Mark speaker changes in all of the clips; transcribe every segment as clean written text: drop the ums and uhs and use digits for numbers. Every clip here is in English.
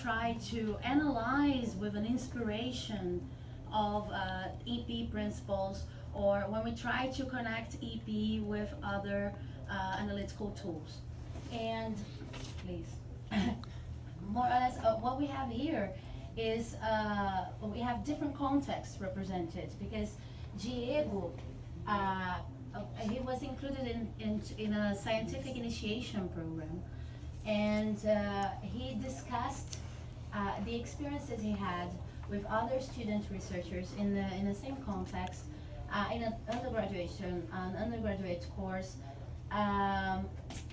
Speaker 1: try to analyze with an inspiration of EP principles, or when we try to connect EP with other analytical tools. And please, more or less, what we have here is we have different contexts represented, because Diego, he was included in a scientific initiation program, and he discussed the experiences he had with other student researchers in the same context, in an undergraduate course,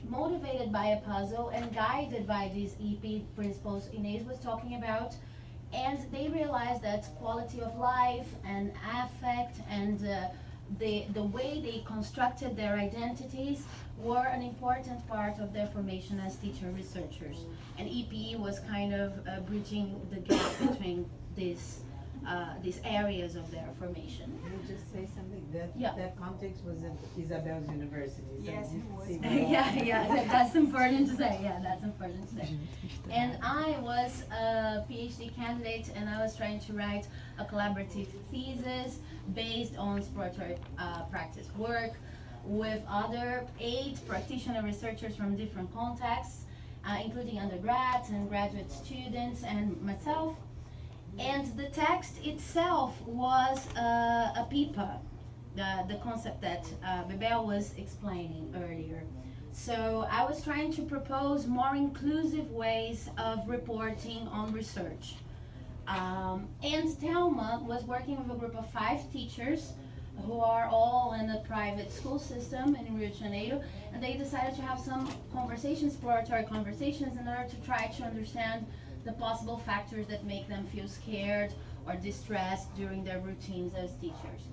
Speaker 1: motivated by a puzzle and guided by these EP principles Inês was talking about. And they realized that quality of life and affect and the way they constructed their identities were an important part of their formation as teacher researchers. And EPE was kind of bridging the gap between these areas of their formation.
Speaker 2: Can you just say something? That context was at Isabel's university. So
Speaker 3: Yes, it was.
Speaker 1: That's important to say. Yeah, that's important to say. And I was a PhD candidate, and I was trying to write a collaborative thesis based on exploratory practice work with other 8 practitioner researchers from different contexts, including undergrads and graduate students and myself. And the text itself was a PIPA, the concept that Bebel was explaining earlier. So I was trying to propose more inclusive ways of reporting on research. And Thelma was working with a group of 5 teachers who are all in the private school system in Rio de Janeiro, and they decided to have some conversations, exploratory conversations, in order to try to understand the possible factors that make them feel scared or distressed during their routines as teachers.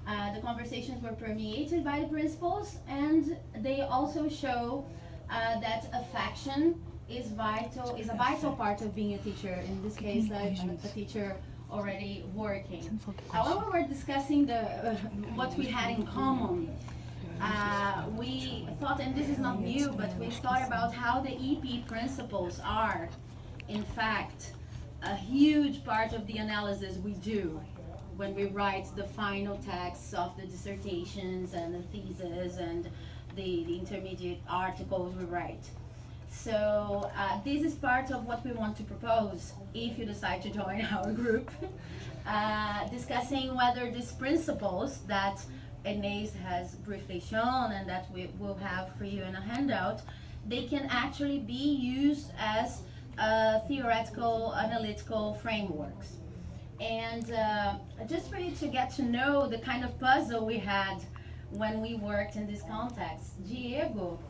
Speaker 1: The conversations were permeated by the principles, and they also show that affection is a vital part of being a teacher, in this case a teacher already working. When we were discussing what we had in common, we thought, and this is not new, but we thought about how the EP principles are in fact a huge part of the analysis we do when we write the final texts of the dissertations and the theses and the intermediate articles we write. So this is part of what we want to propose if you decide to join our group, discussing whether these principles that Inês has briefly shown and that we will have for you in a handout, they can actually be used as theoretical, analytical frameworks. And just for you to get to know the kind of puzzle we had when we worked in this context, Diego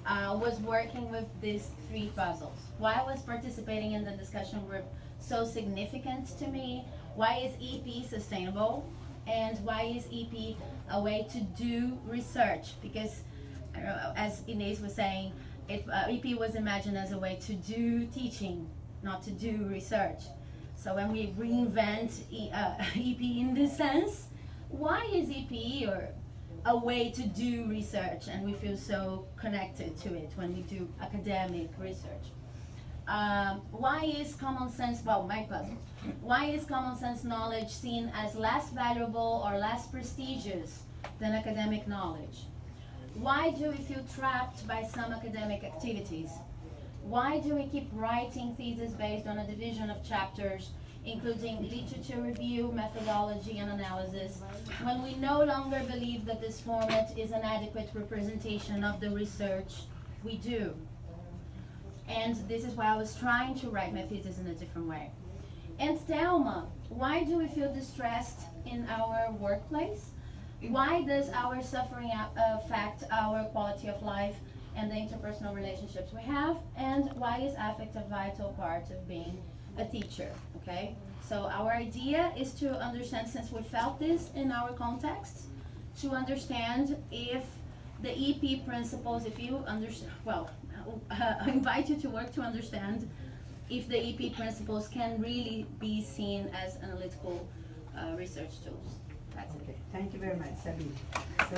Speaker 1: was working with these 3 puzzles. Why was participating in the discussion group so significant to me? Why is EP sustainable? And why is EP a way to do research? Because as Inês was saying, EP was imagined as a way to do teaching, not to do research. So when we reinvent EP in this sense, why is EP or a way to do research, and we feel so connected to it when we do academic research? Why is common sense, my puzzle, why is common sense knowledge seen as less valuable or less prestigious than academic knowledge? Why do we feel trapped by some academic activities? Why do we keep writing theses based on a division of chapters, including literature review, methodology, and analysis, when we no longer believe that this format is an adequate representation of the research we do? And this is why I was trying to write my thesis in a different way. And Thelma, why do we feel distressed in our workplace? Why does our suffering affect our quality of life and the interpersonal relationships we have? And why is affect a vital part of being a teacher? Okay, so our idea is to understand, since we felt this in our context, to understand if the EP principles, if you understand, I invite you to work to understand if the EP principles can really be seen as analytical research tools. That's
Speaker 2: okay. Thank you very much, Sabine.